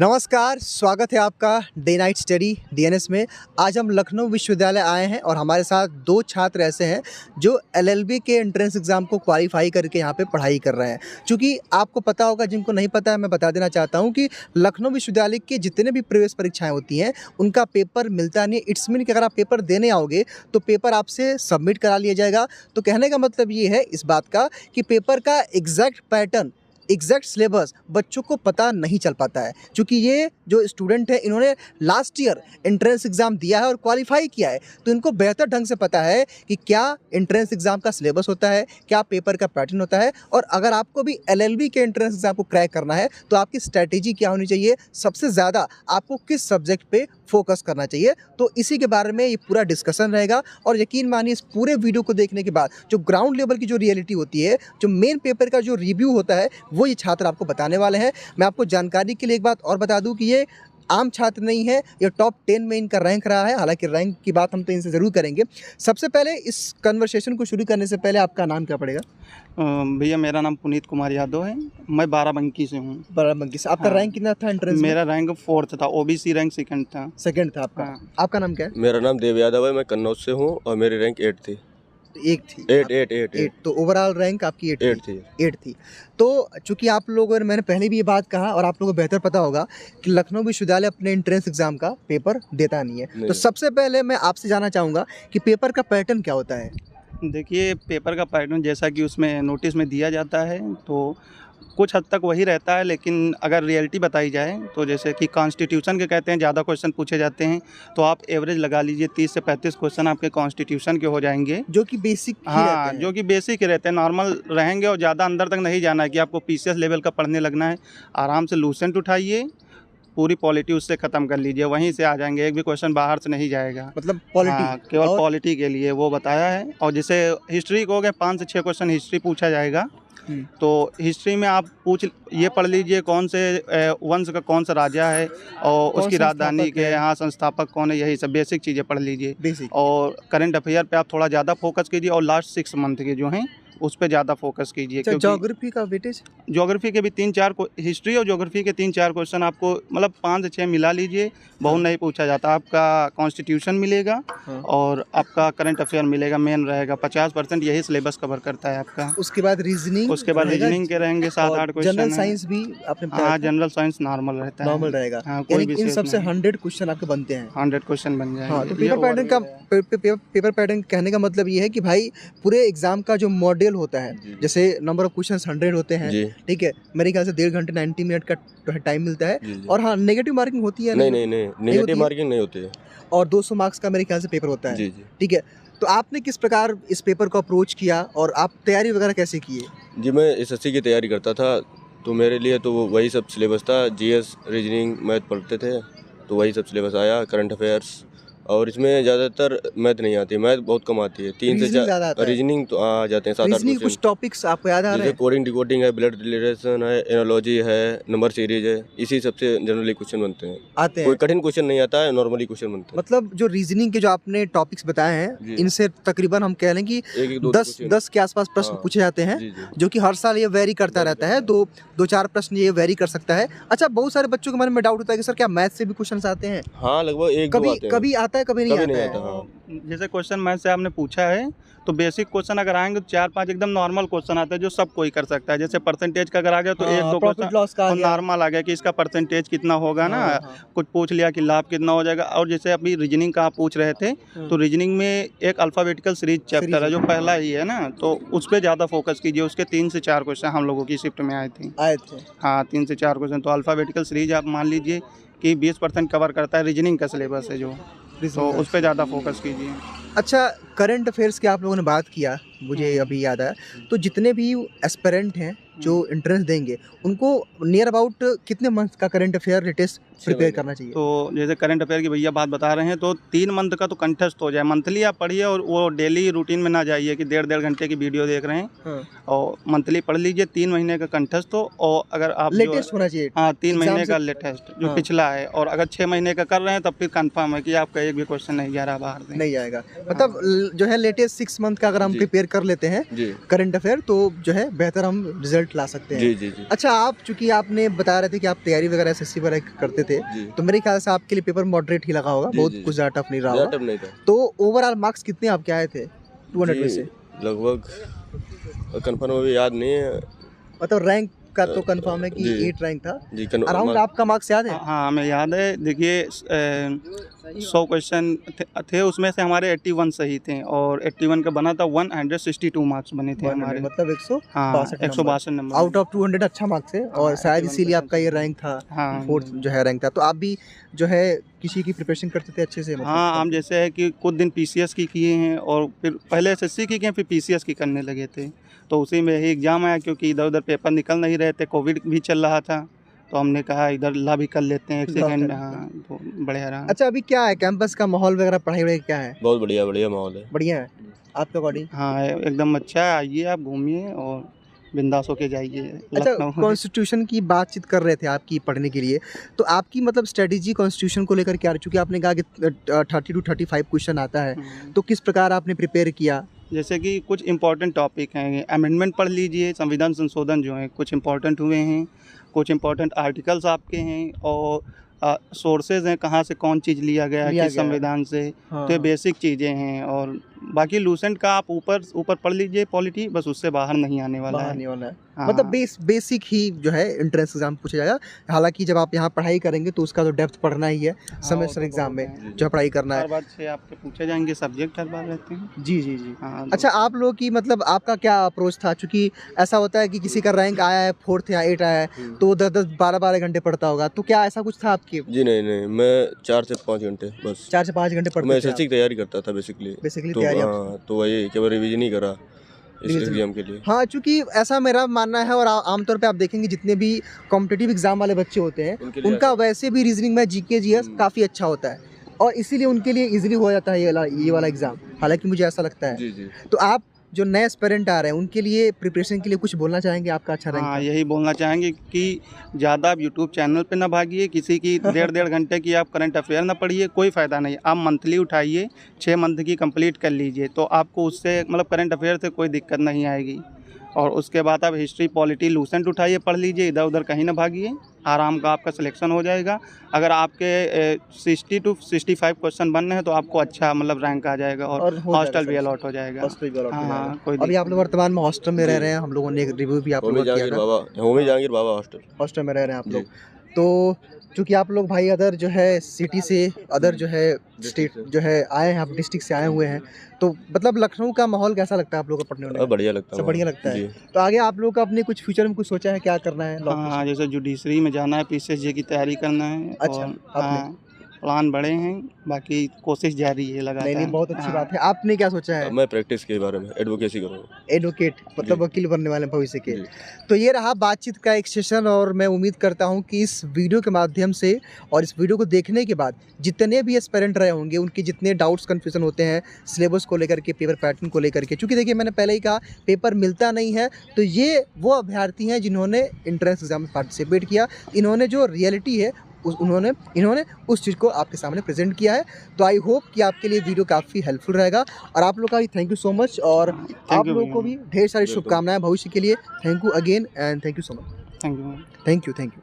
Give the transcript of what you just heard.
नमस्कार, स्वागत है आपका डे नाइट स्टडी डीएनएस में। आज हम लखनऊ विश्वविद्यालय आए हैं और हमारे साथ दो छात्र ऐसे हैं जो एलएलबी के एंट्रेंस एग्ज़ाम को क्वालिफाई करके यहाँ पे पढ़ाई कर रहे हैं। क्योंकि आपको पता होगा, जिनको नहीं पता है मैं बता देना चाहता हूँ कि लखनऊ विश्वविद्यालय के जितने भी प्रवेश परीक्षाएँ होती हैं उनका पेपर मिलता नहीं है। इट्स मीन कि अगर आप पेपर देने आओगे तो पेपर आपसे सबमिट करा लिया जाएगा। तो कहने का मतलब ये है इस बात का कि पेपर का एग्जैक्ट पैटर्न, एग्जैक्ट सिलेबस बच्चों को पता नहीं चल पाता है। क्योंकि ये जो स्टूडेंट है इन्होंने लास्ट ईयर एंट्रेंस एग्ज़ाम दिया है और क्वालिफाई किया है, तो इनको बेहतर ढंग से पता है कि क्या एंट्रेंस एग्ज़ाम का सिलेबस होता है, क्या पेपर का पैटर्न होता है। और अगर आपको भी एलएलबी के एंट्रेंस एग्ज़ाम को क्रैक करना है तो आपकी स्ट्रैटेजी क्या होनी चाहिए, सबसे ज़्यादा आपको किस सब्जेक्ट पे फोकस करना चाहिए, तो इसी के बारे में ये पूरा डिस्कशन रहेगा। और यकीन मानिए इस पूरे वीडियो को देखने के बाद जो ग्राउंड लेवल की जो रियलिटी होती है, जो मेन पेपर का जो रिव्यू होता है, वो ये छात्र आपको बताने वाले हैं। मैं आपको जानकारी के लिए एक बात और बता दूं कि ये आम छात्र नहीं है, ये टॉप 10 में इनका रैंक रहा है। हालांकि रैंक की बात हम तो इनसे ज़रूर करेंगे। सबसे पहले इस कन्वर्सेशन को शुरू करने से पहले आपका नाम क्या पड़ेगा? भैया मेरा नाम पुनीत कुमार यादव है। मैं बाराबंकी से हूँ। बाराबंकी से। आपका रैंक कितना था एंट्रेंस में? मेरा रैंक 4th था, ओबीसी रैंक सेकंड था। सेकंड था आपका। हाँ। आपका नाम क्या है? मेरा नाम देव यादव है, मैं कन्नौज से हूँ और मेरी रैंक 8 थी। एक थी। 8 तो ओवरऑल रैंक आपकी 8 थी। 8 थी। तो चूंकि आप लोगों ने, मैंने पहले भी ये बात कहा और आप लोगों को बेहतर पता होगा कि लखनऊ विश्वविद्यालय अपने एंट्रेंस एग्जाम का पेपर देता नहीं है। तो सबसे पहले मैं आपसे जानना चाहूँगा कि पेपर का पैटर्न क्या होता है? देखिए, पेपर का पैटर्न जैसा कि उसमें नोटिस में दिया जाता है तो कुछ हद तक वही रहता है, लेकिन अगर रियलिटी बताई जाए तो जैसे कि कॉन्स्टिट्यूशन के कहते हैं ज़्यादा क्वेश्चन पूछे जाते हैं, तो आप एवरेज लगा लीजिए 30 से 35 क्वेश्चन आपके कॉन्स्टिट्यूशन के हो जाएंगे, जो कि बेसिक ही हाँ, रहते हैं। जो कि बेसिक ही रहते हैं, नॉर्मल रहेंगे और ज़्यादा अंदर तक नहीं जाना है कि आपको पीसीएस लेवल का पढ़ने लगना है। आराम से लूसेंट उठाइए, पूरी पॉलिटी उससे ख़त्म कर लीजिए, वहीं से आ जाएंगे, एक भी क्वेश्चन बाहर से नहीं जाएगा। मतलब पॉलिटी? हाँ, केवल पॉलिटी के लिए वो बताया है। और जैसे हिस्ट्री को हो गए 5 से 6 क्वेश्चन हिस्ट्री पूछा जाएगा। तो हिस्ट्री में आप ये पढ़ लीजिए कौन से वंश का कौन सा राजा है और उसकी राजधानी के यहाँ संस्थापक कौन है, यही सब बेसिक चीज़ें पढ़ लीजिए। बेसिक। और करंट अफेयर पे आप थोड़ा ज़्यादा फोकस कीजिए और लास्ट 6 मंथ के जो हैं उस पर ज़्यादा फोकस कीजिए। ज्योग्राफी का वेटेज? ज्योग्राफी के भी 3-4 हिस्ट्री और ज्योग्राफी के 3-4 क्वेश्चन आपको मतलब 5 से 6 मिला लीजिए, बहुत नहीं पूछा जाता। आपका कॉन्स्टिट्यूशन मिलेगा और आपका करंट अफेयर मिलेगा, मेन रहेगा। 50% यही सिलेबस कवर करता है आपका। उसके बाद रीजनिंग? उसके बाद रीजनिंग के रहेंगे 7-8 क्वेश्चन। जनरल साइंस भी आपने बताया? हाँ, जनरल साइंस नॉर्मल रहता है, नॉर्मल रहेगा। हाँ, यानी कि इन सबसे 100 क्वेश्चन आपके बनते हैं। 100 क्वेश्चन बन जाएंगे। हाँ, तो पेपर पैटर्न कहने का मतलब ये है कि भाई पूरे एग्जाम का जो मॉडल होता है, जैसे नंबर ऑफ क्वेश्चंस 100 होते हैं, ठीक है, मेरे ख्याल से 1.5 घंटे 90 मिनट का टाइम मिलता है। और हाँ, नेगेटिव मार्किंग होती है? नहीं, नेगेटिव मार्किंग नहीं होती है। और 200 मार्क्स का मेरे ख्याल से पेपर होता है। जी। ठीक है, तो आपने किस प्रकार इस पेपर को अप्रोच किया और आप तैयारी वगैरह कैसे किए? जी, मैं एसएससी की तैयारी करता था, तो मेरे लिए तो वही सब सिलेबस था। जीएस, रीजनिंग, मैथ पढ़ते थे, तो वही सब सिलेबस आया। करंट अफेयर्स, और इसमें ज़्यादातर मैथ नहीं आती, मैथ बहुत कम आती है। 3 से 4 रीजनिंग तो आ जाते हैं, 7-8 क्वेश्चन। कुछ टॉपिक्स आपको याद आ रहे हैं? जैसे कोडिंग डिकोडिंग है, ब्लड रिलेशन है, एनालॉजी है, नंबर सीरीज है, इसी सबसे जनरली क्वेश्चन बनते हैं। आते हैं? कोई कठिन क्वेश्चन नहीं आता है, नॉर्मली क्वेश्चन बनते हैं। मतलब जो रीजनिंग के जो आपने टॉपिक्स बताए हैं, इनसे तकरीबन हम कह लें कि 10 के आसपास प्रश्न पूछे जाते हैं, जो कि हर साल ये वेरी करता रहता है। 2-4 प्रश्न ये वेरी कर सकता है। अच्छा, बहुत सारे बच्चों के मन में डाउट होता है कि सर क्या मैथ से भी क्वेश्चन आते हैं? हाँ, लगभग 1-2 आते हैं। कभी आता है, कभी नहीं आता है। जैसे क्वेश्चन मैथ से आपने पूछा है, तो बेसिक क्वेश्चन अगर आएंगे तो 4-5 एकदम नॉर्मल क्वेश्चन आते हैं जो सब कोई कर सकता है। जैसे परसेंटेज का अगर आ गया तो 1-2 क्वेश्चन नॉर्मल आ गया कि इसका परसेंटेज कितना होगा ना। कुछ पूछ लिया कि लाभ कितना हो जाएगा। और जैसे अभी रीजनिंग का आप पूछ रहे थे, तो रीजनिंग में एक अल्फ़ाबेटिकल सीरीज चैप्टर है जो पहला ही है ना, तो उस पर ज़्यादा फोकस कीजिए। उसके 3 से 4 क्वेश्चन हम लोगों की शिफ्ट में आए थे। हाँ, 3 से 4 क्वेश्चन। तो अल्फ़ाबेटिकल सीरीज आप मान लीजिए कि 20% कवर करता है, रीजनिंग का सिलेबस है जो, तो उस पर ज़्यादा फोकस कीजिए। अच्छा, करंट अफेयर्स की आप लोगों ने बात किया, मुझे अभी याद आया, तो जितने भी एस्पिरेंट हैं जो एंट्रेंस देंगे, उनको नियर अबाउट कितने मंथ का करंट अफेयर लेटेस्ट प्रिपेयर करना चाहिए? तो जैसे करंट अफेयर की भैया बात बता रहे हैं, तो 3 मंथ का तो कंठस्थ हो जाए। मंथली आप पढ़िए और वो डेली रूटीन में ना जाइए कि 1.5 घंटे की वीडियो देख रहे हैं। और मंथली पढ़ लीजिए, 3 महीने का कंठस्थ हो। और अगर आप लेटेस्ट होना चाहिए। हाँ, 3 महीने का लेटेस्ट जो पिछला है। और अगर 6 महीने का कर रहे हैं तब फिर कंफर्म है कि आपका एक भी क्वेश्चन नहीं जा रहा बाहर से, नहीं जाएगा। मतलब जो है लेटेस्ट 6 मंथ का अगर हम प्रिपेयर कर लेते हैं करंट अफेयर, तो जो है बेहतर हम रिजल्ट रिजल्ट ला सकते हैं। जी जी जी अच्छा, आप चूंकि आपने बता रहे थे कि आप तैयारी वगैरह एसएससी वगैरह करते थे, जी। तो मेरे ख्याल से आपके लिए पेपर मॉडरेट ही लगा होगा, जी, बहुत जी, कुछ ज़्यादा टफ नहीं रहा ज़्यादा होगा। टफ नहीं था तो ओवरऑल मार्क्स कितने आपके आए थे 200 में जी, से? लगभग कंफर्म अभी याद नहीं है मतलब रैंक का तो कंफर्म है कि जी। 8 रैंक था। जी अराउंड आपका मार्क्स याद है? हाँ, हमें याद है। देखिए 100 क्वेश्चन थे, उसमें से हमारे 81 सही थे और 81 का बना था 162 मार्क्स बने थे हमारे। मतलब 162 हाँ, नंबर 162 नंबर आउट ऑफ 200 अच्छा मार्क्स है, और हाँ, शायद 81% इसीलिए आपका ये रैंक था, हाँ। फोर्थ जो है रैंक था। तो आप भी जो है किसी की प्रिपरेशन करते थे अच्छे से? मतलब हाँ, हम जैसे है कि कुछ दिन पीसीएस की किए हैं और फिर पहले एसएससी की किए, फिर पीसीएस की करने लगे थे। तो उसी में ही एग्ज़ाम आया, क्योंकि इधर उधर पेपर निकल नहीं रहे थे, कोविड भी चल रहा था, तो हमने कहा इधर ला भी कर लेते हैं एक ला कर सेकंड। लेते हाँ, तो बढ़िया रहा। अच्छा, अभी क्या है कैंपस का माहौल वगैरह, पढ़ाई वगैरह क्या है? बहुत बढ़िया बढ़िया माहौल है। बढ़िया है आपके अकॉर्डिंग? हाँ, एकदम अच्छा है। आइए आप घूमिए और बिंदास होके जाइए अच्छा, लखनऊ। कॉन्स्टिट्यूशन की बातचीत कर रहे थे आपकी पढ़ने के लिए, तो आपकी मतलब स्ट्रेटेजी कॉन्स्टिट्यूशन को लेकर क्या रही? चूँकि आपने कहा कि 30 टू 35 क्वेश्चन आता है, तो किस प्रकार आपने प्रिपेयर किया? जैसे कि कुछ इम्पोर्टेंट टॉपिक हैं, अमेंडमेंट पढ़ लीजिए, संविधान संशोधन जो है कुछ इम्पोर्टेंट हुए हैं, कुछ इम्पोर्टेंट आर्टिकल्स आपके हैं, और सोर्सेज हैं कहाँ से कौन चीज़ लिया गया है किस संविधान से। हाँ। तो ये बेसिक चीज़ें हैं, और बाकी लूसेंट का आप ऊपर ऊपर पढ़ लीजिए पॉलिटी, बस उससे बाहर नहीं आने वाला बाहर है। नहीं होना है। हाँ। मतलब बेसिक ही जो है एंट्रेंस एग्जाम पूछा जाएगा। हालांकि जब आप यहाँ पढ़ाई करेंगे तो उसका तो डेप्थ पढ़ना ही है, हाँ, सेमेस्टर वो तो एग्जाम में बहुत है। जो पढ़ाई करना हर है। बार से आपके पूछे जाएंगे, सब्जेक्ट हर बार रहते हैं। जी जी जी। हाँ, अच्छा, आप लोगों की मतलब आपका क्या अप्रोच था? चूंकि ऐसा होता है कि किसी का रैंक आया है 4th या 8 आया है तो 10-10 12-12 घंटे पढ़ता होगा, तो क्या ऐसा कुछ था आपकी? जी नहीं नहीं, मैं 4 से 5 घंटे बस। 4 से 5 घंटे मैं पढ़ते थे एसएससी की तैयारी करता था बेसिकली। बेसिकली तो तैयारी आप? हाँ, तो वही केवल रिवीजन ही करा इस रिवीजन। एग्जाम के लिए। हाँ, चूंकि ऐसा मेरा मानना है, और आमतौर पे आप देखेंगे जितने भी कॉम्पिटिटिव एग्जाम वाले बच्चे होते हैं उनके लिए उनका वैसे भी रीजनिंग में जीके जीएस काफ़ी अच्छा होता है, और इसीलिए उनके लिए इजीली हो जाता है ये वाला एग्जाम। हालांकि मुझे ऐसा लगता है। जी जी। तो आप जो नए एस्पिरेंट आ रहे हैं उनके लिए प्रिपरेशन के लिए कुछ बोलना चाहेंगे? आपका अच्छा रैंक हाँ, था। यही बोलना चाहेंगे कि ज़्यादा आप यूट्यूब चैनल पे ना भागिए, किसी की 1.5 घंटे की आप करंट अफेयर ना पढ़िए, कोई फ़ायदा नहीं। आप मंथली उठाइए, 6 मंथ की कंप्लीट कर लीजिए, तो आपको उससे मतलब करंट अफेयर से कोई दिक्कत नहीं आएगी। और उसके बाद आप हिस्ट्री पॉलिटी लूसेंट उठाइए, पढ़ लीजिए, इधर उधर कहीं ना भागिए, आराम का आपका सिलेक्शन हो जाएगा। अगर आपके 60 टू 65 क्वेश्चन बन रहे हैं तो आपको अच्छा मतलब रैंक आ जाएगा, और हो हॉस्टल जाएगा भी सर। अलॉट हो जाएगा। हॉस्टल भी allot हो हाँ, जाएगा। कोई अभी आप लोग वर्तमान में हॉस्टल में रह रहे हैं, हम लोगों ने एक रिव्यू भी आप लोगों का किया था। होमी जहांगीर बाबा हॉस्टल। हॉस्टल में रह रहे हैं आप जी। लोग। तो चूंकि आप लोग भाई अदर जो है सिटी से, अदर जो है स्टेट से। जो है आए हैं, आप डिस्ट्रिक्ट से आए हुए हैं, तो मतलब लखनऊ का माहौल कैसा लगता है आप लोगों को पढ़ने में? बढ़िया लगता है। सब बढ़िया लगता है। जी। तो आगे आप लोग का अपने कुछ फ्यूचर में कुछ सोचा है, क्या करना है? हाँ, जैसे जुडिशरी में जाना है, पीसीएसजे की तैयारी करना है। अच्छा, और आपने? हाँ, प्लान बड़े हैं, बाकी कोशिश जारी है लगातार। नहीं, बहुत अच्छी हाँ। बात है। आपने क्या सोचा है? मैं प्रैक्टिस के बारे में एडवोकेसी करूँगा। एडवोकेट मतलब जी। वकील बनने वाले हैं भविष्य के। जी। तो ये रहा बातचीत का एक सेशन, और मैं उम्मीद करता हूँ कि इस वीडियो के माध्यम से और इस वीडियो को देखने के बाद जितने भी एस्पिरेंट रहे होंगे उनके जितने डाउट्स कन्फ्यूजन होते हैं सिलेबस को लेकर के, पेपर पैटर्न को लेकर के, क्योंकि देखिए मैंने पहले ही कहा पेपर मिलता नहीं है, तो ये वो अभ्यर्थी हैं जिन्होंने एंट्रेंस एग्जाम में पार्टिसिपेट किया, इन्होंने जो रियलिटी है इन्होंने उस चीज़ को आपके सामने प्रेजेंट किया है। तो आई होप कि आपके लिए वीडियो काफ़ी हेल्पफुल रहेगा, और आप लोग का भी थैंक यू सो मच, और आप लोगों को भी ढेर सारी शुभकामनाएं भविष्य के लिए। Thank you again and thank you so much. Thank you. Thank you.